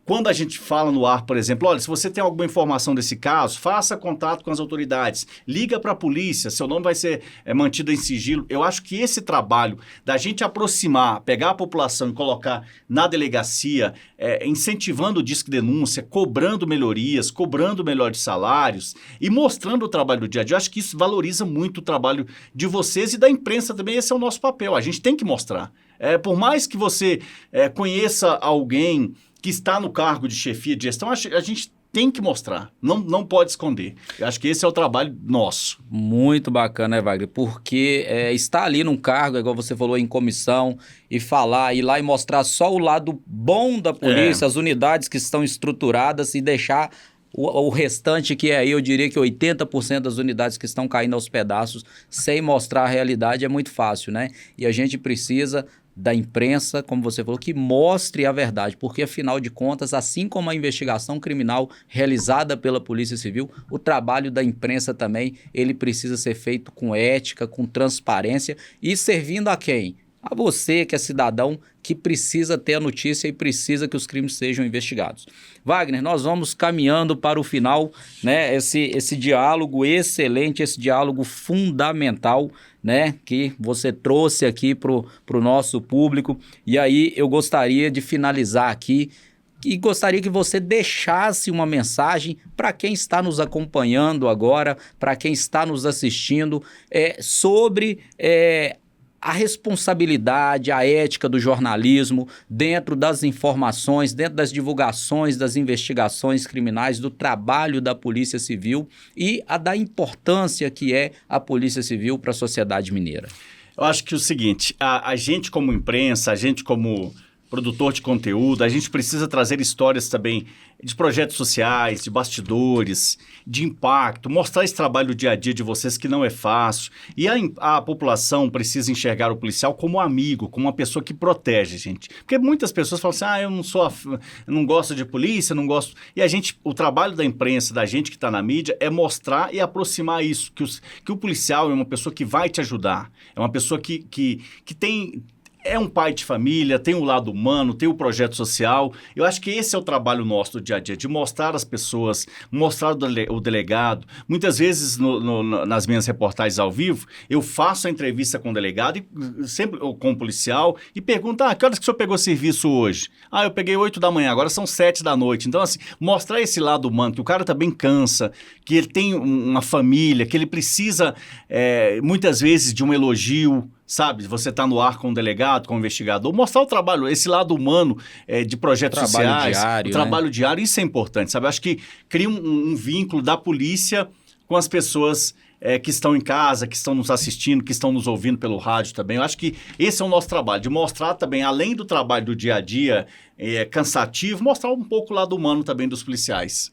Quando a gente fala no ar, por exemplo, olha, se você tem alguma informação desse caso, faça contato com as autoridades, liga para a polícia, seu nome vai ser mantido em sigilo. Eu acho que esse trabalho da gente aproximar, pegar a população e colocar na delegacia, incentivando o disque denúncia, cobrando melhorias, cobrando melhores salários e mostrando o trabalho do dia a dia, eu acho que isso valoriza muito o trabalho de vocês e da imprensa também. Esse é o nosso papel, a gente tem que mostrar. Por mais que você conheça alguém que está no cargo de chefia de gestão, a gente tem que mostrar, não pode esconder. Eu acho que esse é o trabalho nosso. Muito bacana, né, Wagner? Porque estar ali num cargo, igual você falou, em comissão, e falar, ir lá e mostrar só o lado bom da polícia, as unidades que estão estruturadas, e deixar o restante, que aí eu diria que 80% das unidades que estão caindo aos pedaços, sem mostrar a realidade, é muito fácil, né? E a gente precisa da imprensa, como você falou, que mostre a verdade, porque afinal de contas, assim como a investigação criminal realizada pela Polícia Civil, o trabalho da imprensa também, ele precisa ser feito com ética, com transparência e servindo a quem? A você que é cidadão, que precisa ter a notícia e precisa que os crimes sejam investigados. Wagner, nós vamos caminhando para o final, né? Esse diálogo excelente, esse diálogo fundamental, né? Que você trouxe aqui para o nosso público. E aí eu gostaria de finalizar aqui e gostaria que você deixasse uma mensagem para quem está nos acompanhando agora, para quem está nos assistindo, sobre a responsabilidade, a ética do jornalismo dentro das informações, dentro das divulgações, das investigações criminais, do trabalho da Polícia Civil e da importância que é a Polícia Civil para a sociedade mineira. Eu acho que é o seguinte, a gente como imprensa, a gente como produtor de conteúdo, a gente precisa trazer histórias também de projetos sociais, de bastidores, de impacto, mostrar esse trabalho do dia a dia de vocês que não é fácil. E a população precisa enxergar o policial como amigo, como uma pessoa que protege, gente. Porque muitas pessoas falam assim, eu não gosto de polícia, não gosto... E o trabalho da imprensa, da gente que está na mídia, é mostrar e aproximar isso, que o policial é uma pessoa que vai te ajudar, é uma pessoa que tem... É um pai de família, tem o lado humano, tem o projeto social. Eu acho que esse é o trabalho nosso do dia a dia, de mostrar as pessoas, mostrar o delegado. Muitas vezes, nas minhas reportagens ao vivo, eu faço a entrevista com o delegado, sempre com o policial, e pergunto, que horas que o senhor pegou serviço hoje? Eu peguei 8 da manhã, agora são 7 da noite. Então, assim, mostrar esse lado humano, que o cara também cansa, que ele tem uma família, que ele precisa, muitas vezes, de um elogio, sabe? Você está no ar com o delegado, com o investigador, mostrar o trabalho, esse lado humano de projetos sociais, diário, o trabalho diário, isso é importante, sabe? Eu acho que cria um vínculo da polícia com as pessoas que estão em casa, que estão nos assistindo, que estão nos ouvindo pelo rádio também. Eu acho que esse é o nosso trabalho, de mostrar também, além do trabalho do dia a dia cansativo, mostrar um pouco o lado humano também dos policiais.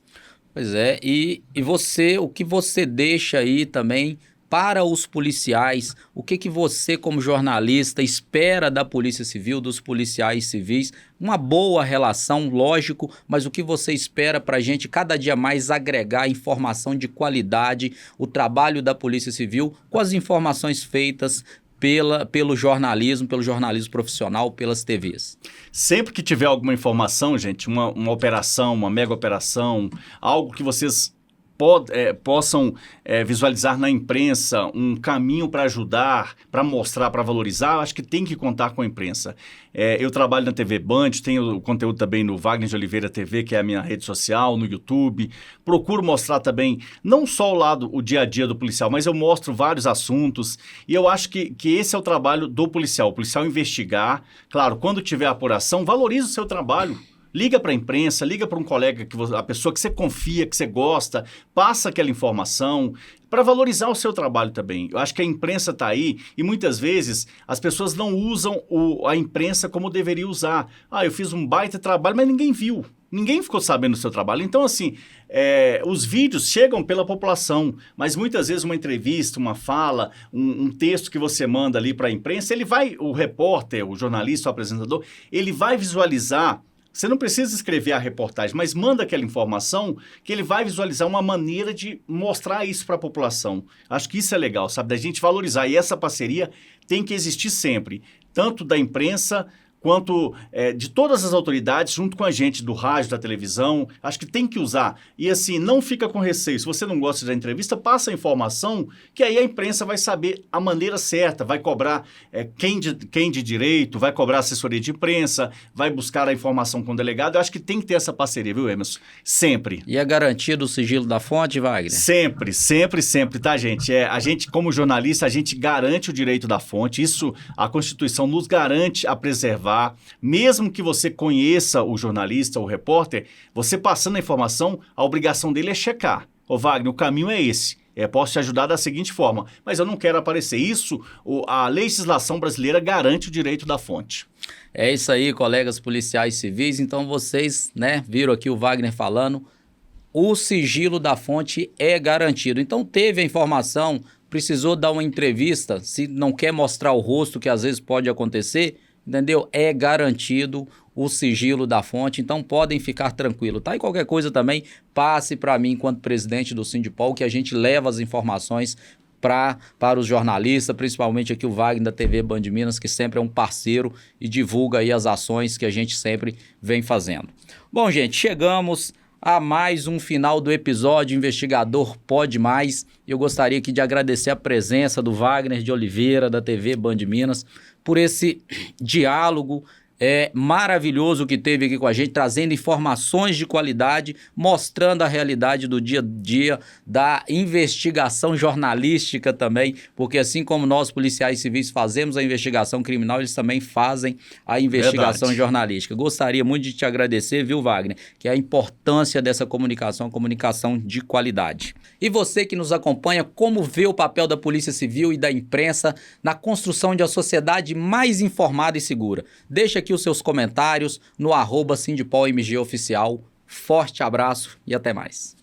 Pois é, e você, o que você deixa aí também para os policiais, o que você como jornalista espera da Polícia Civil, dos policiais civis? Uma boa relação, lógico, mas o que você espera para a gente cada dia mais agregar informação de qualidade, o trabalho da Polícia Civil com as informações feitas pelo jornalismo profissional, pelas TVs. Sempre que tiver alguma informação, gente, uma operação, uma mega operação, algo que vocês possam visualizar na imprensa, um caminho para ajudar, para mostrar, para valorizar, eu acho que tem que contar com a imprensa. Eu trabalho na TV Band, tenho conteúdo também no Wagner de Oliveira TV, que é a minha rede social, no YouTube. Procuro mostrar também, não só o dia a dia do policial, mas eu mostro vários assuntos. E eu acho que esse é o trabalho do policial. O policial investigar. Claro, quando tiver apuração, valorize o seu trabalho. Liga para a imprensa, liga para um colega, a pessoa que você confia, que você gosta, passa aquela informação para valorizar o seu trabalho também. Eu acho que a imprensa está aí e muitas vezes as pessoas não usam a imprensa como deveria usar. Eu fiz um baita trabalho, mas ninguém viu. Ninguém ficou sabendo do seu trabalho. Então, assim, os vídeos chegam pela população, mas muitas vezes uma entrevista, uma fala, um texto que você manda ali para a imprensa, o repórter, o jornalista, o apresentador, ele vai visualizar. Você não precisa escrever a reportagem, mas manda aquela informação que ele vai visualizar uma maneira de mostrar isso para a população. Acho que isso é legal, sabe? Da gente valorizar. E essa parceria tem que existir sempre, tanto da imprensa quanto de todas as autoridades, junto com a gente do rádio, da televisão. Acho que tem que usar. E assim, não fica com receio. Se você não gosta da entrevista, passa a informação, que aí a imprensa vai saber a maneira certa, vai cobrar quem de direito, vai cobrar assessoria de imprensa, vai buscar a informação com o delegado. Eu acho que tem que ter essa parceria, viu, Emerson? Sempre. E é garantido o sigilo da fonte, Wagner? Sempre, sempre, sempre, tá, gente? A gente, como jornalista, a gente garante o direito da fonte. Isso, a Constituição nos garante a preservar. Mesmo que você conheça o jornalista, o repórter, você passando a informação, a obrigação dele é checar. Wagner, o caminho é esse. Posso te ajudar da seguinte forma, mas eu não quero aparecer. Isso, a legislação brasileira garante o direito da fonte. É isso aí, colegas policiais civis. Então vocês, viram aqui o Wagner falando, o sigilo da fonte é garantido. Então teve a informação, precisou dar uma entrevista, se não quer mostrar o rosto, que às vezes pode acontecer, entendeu? É garantido o sigilo da fonte, então podem ficar tranquilos, tá? E qualquer coisa também, passe para mim, enquanto presidente do Sindipol, que a gente leva as informações para os jornalistas, principalmente aqui o Wagner da TV Band Minas, que sempre é um parceiro e divulga aí as ações que a gente sempre vem fazendo. Bom, gente, chegamos a mais um final do episódio Investigador Pode Mais. Eu gostaria aqui de agradecer a presença do Wagner de Oliveira, da TV Band Minas, por esse diálogo maravilhoso que teve aqui com a gente, trazendo informações de qualidade, mostrando a realidade do dia a dia, da investigação jornalística também, porque assim como nós, policiais civis, fazemos a investigação criminal, eles também fazem a investigação jornalística. Gostaria muito de te agradecer, viu, Wagner, que é a importância dessa comunicação de qualidade. E você que nos acompanha, como vê o papel da Polícia Civil e da imprensa na construção de uma sociedade mais informada e segura? Deixa aqui aqui os seus comentários no @SindipolMG Oficial. Forte abraço e até mais.